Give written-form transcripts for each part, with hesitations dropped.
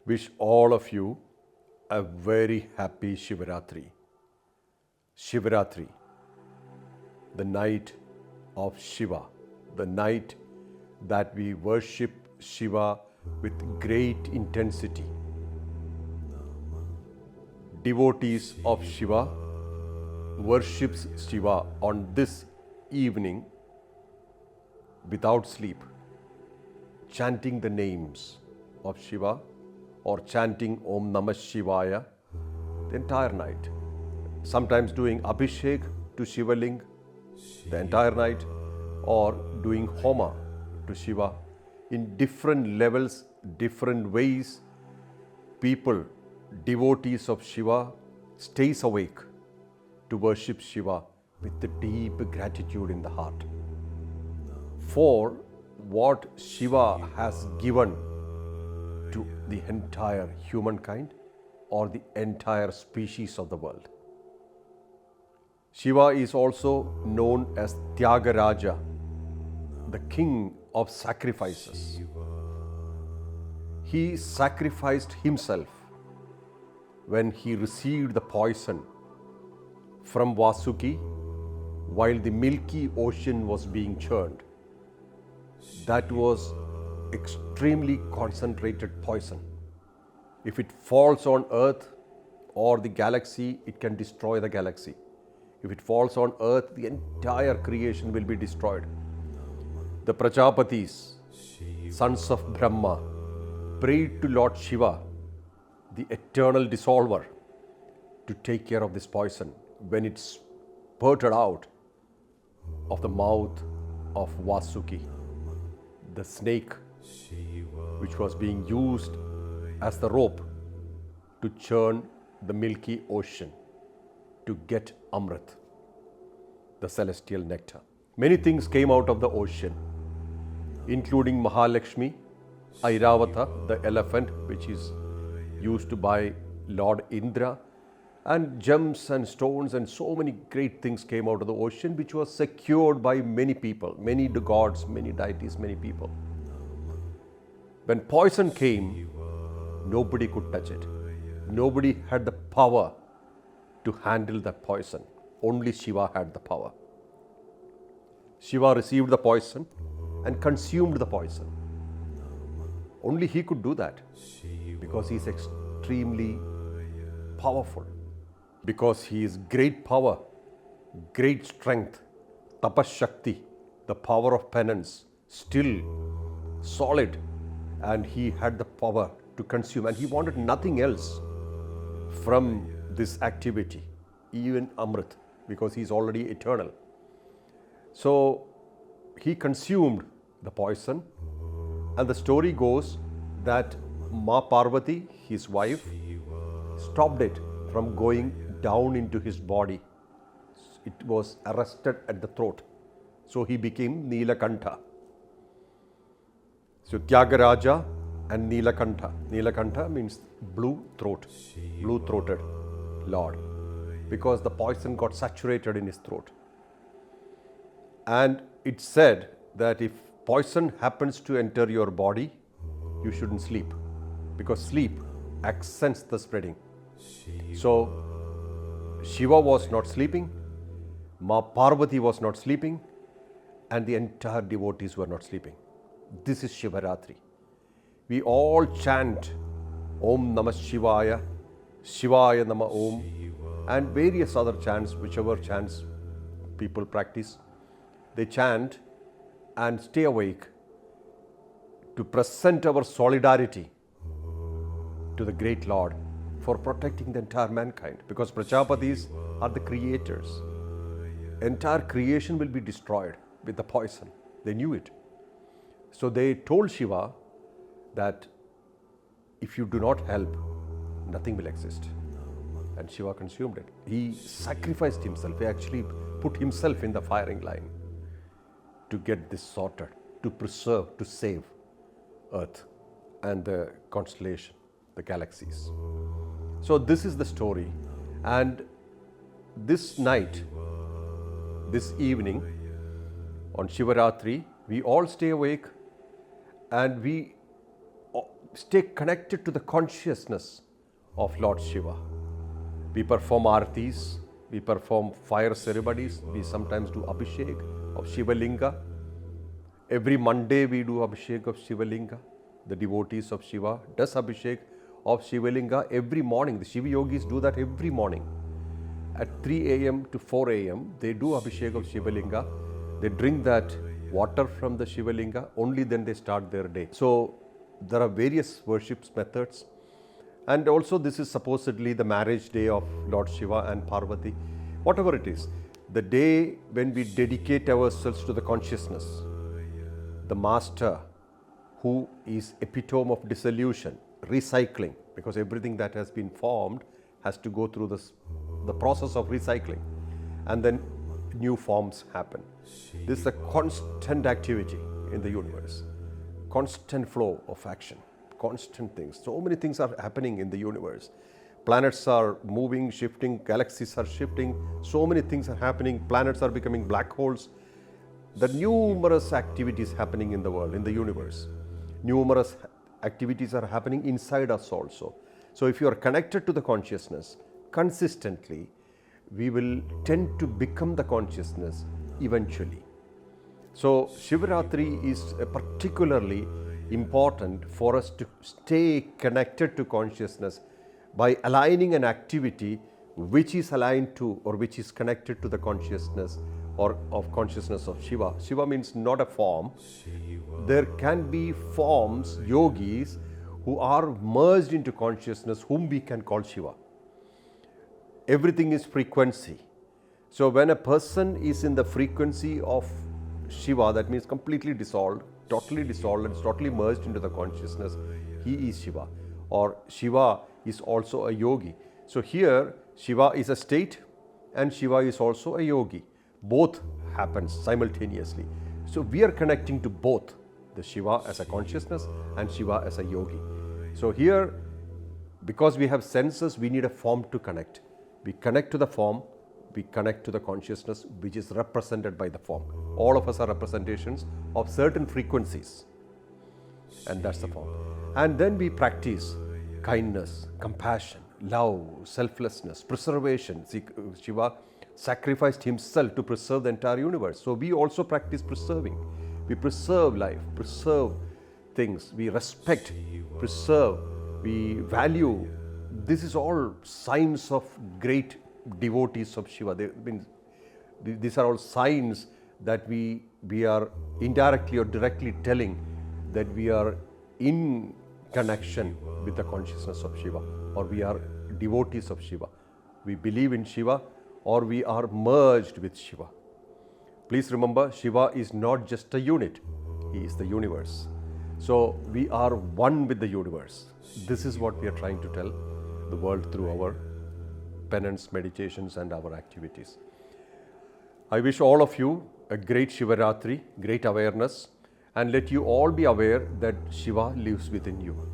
Wish all of you a very happy Shivaratri. Shivaratri, the night of Shiva, the night that we worship Shiva with great intensity. Devotees of Shiva worships Shiva on this evening without sleep, chanting the names of Shiva or chanting Om Namah Shivaya the entire night. Sometimes doing Abhishek to Shiva Ling the entire night, or doing Homa to Shiva in different levels, different ways. People, devotees of Shiva, stays awake to worship Shiva with the deep gratitude in the heart for what Shiva has given to the entire humankind or the entire species of the world. Shiva is also known as Tyagaraja, the king of sacrifices. He sacrificed himself when he received the poison from Vasuki while the milky ocean was being churned. That was extremely concentrated poison. If it falls on Earth or the galaxy, it can destroy the galaxy. If it falls on Earth, the entire creation will be destroyed. The Prajapatis, sons of Brahma, prayed to Lord Shiva, the eternal dissolver, to take care of this poison when it spurted out of the mouth of Vasuki, the snake which was being used as the rope to churn the milky ocean to get Amrit, the celestial nectar. Many things came out of the ocean, including Mahalakshmi, Airavata, the elephant which is used by Lord Indra, and gems and stones, and so many great things came out of the ocean, which was secured by many people, many gods, many deities, many people. When poison came, nobody could touch it. Nobody had the power to handle the poison. Only Shiva had the power. Shiva received the poison and consumed the poison. Only he could do that because he is extremely powerful. Because he is great power, great strength, tapas shakti, the power of penance, still solid, and he had the power to consume, and he wanted nothing else from this activity, even Amrit, because he is already eternal. So he consumed the poison, and the story goes that Ma Parvati, his wife, stopped it from going down into his body. It was arrested at the throat. So he became Nilakantha. So Tyagaraja and Nilakantha. Nilakantha means blue throat, blue-throated Lord, because the poison got saturated in his throat. And it said that if poison happens to enter your body, you shouldn't sleep, because sleep accents the spreading. So Shiva was not sleeping, Ma Parvati was not sleeping, and the entire devotees were not sleeping. This is Shivaratri. We all chant Om Namah Shivaya, Shivaya Namah Om, and various other chants, whichever chants people practice. They chant and stay awake to present our solidarity to the great Lord for protecting the entire mankind, because Prajapatis are the creators. Entire creation will be destroyed with the poison. They knew it. So they told Shiva that if you do not help, nothing will exist. And Shiva consumed it. He sacrificed himself. He actually put himself in the firing line to get this sorted, to preserve, to save Earth and the constellation, the galaxies. So this is the story. And this night, this evening, on Shivaratri, we all stay awake and we stay connected to the consciousness of Lord Shiva. We perform artis, we perform fire ceremonies, we sometimes do abhishek of Shiva Linga. Every Monday we do abhishek of Shiva Linga. The devotees of Shiva does abhishek of Shiva Linga every morning. The Shiva yogis do that every morning. At 3 a.m. to 4 a.m. they do abhishek of Shiva Linga. They drink that water from the Shiva Linga, only then they start their day. So there are various worship methods. And also this is supposedly the marriage day of Lord Shiva and Parvati. Whatever it is, the day when we dedicate ourselves to the consciousness, the master who is epitome of dissolution, recycling, because everything that has been formed has to go through the process of recycling, and then new forms happen. This is a constant activity in the universe, constant flow of action, constant things. So many things are happening in the universe. Planets are moving, shifting, galaxies are shifting, so many things are happening, planets are becoming black holes. The numerous activities happening in the world, in the universe. Numerous activities are happening inside us also. So if you are connected to the consciousness consistently, we will tend to become the consciousness eventually. So Shivaratri is particularly important for us to stay connected to consciousness by aligning an activity which is aligned to or which is connected to the consciousness or of consciousness of Shiva. Shiva means not a form. There can be forms, yogis, who are merged into consciousness, whom we can call Shiva. Everything is frequency. So when a person is in the frequency of Shiva, that means completely dissolved, and totally merged into the consciousness, he is Shiva. Or Shiva is also a yogi. So here Shiva is a state and Shiva is also a yogi. Both happens simultaneously. So we are connecting to both, the Shiva as a consciousness and Shiva as a yogi. So here, because we have senses, we need a form to connect. We connect to the form, we connect to the consciousness which is represented by the form. All of us are representations of certain frequencies, and that's the form. And then we practice kindness, compassion, love, selflessness, preservation. See, Shiva sacrificed himself to preserve the entire universe. So we also practice preserving. We preserve life, preserve things, we respect, preserve, we value. This is all signs of great devotees of Shiva. These are all signs that we are indirectly or directly telling that we are in connection with the consciousness of Shiva, or we are devotees of Shiva. We believe in Shiva, or we are merged with Shiva. Please remember, Shiva is not just a unit, he is the universe. So we are one with the universe. This is what we are trying to tell the world through our penance, meditations and our activities. I wish all of you a great Shivaratri, great awareness, and let you all be aware that Shiva lives within you.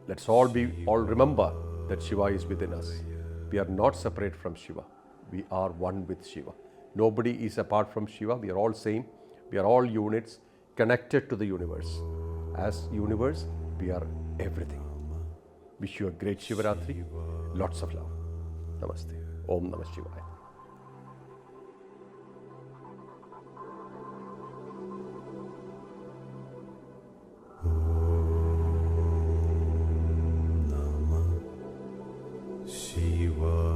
Let's all remember that Shiva is within us. We are not separate from Shiva. We are one with Shiva. Nobody is apart from Shiva. We are all same. We are all units connected to the universe. As universe, we are everything. Wish you a great Shivaratri. Lots of love. Namaste. Om Namah Shivaya. Shiva.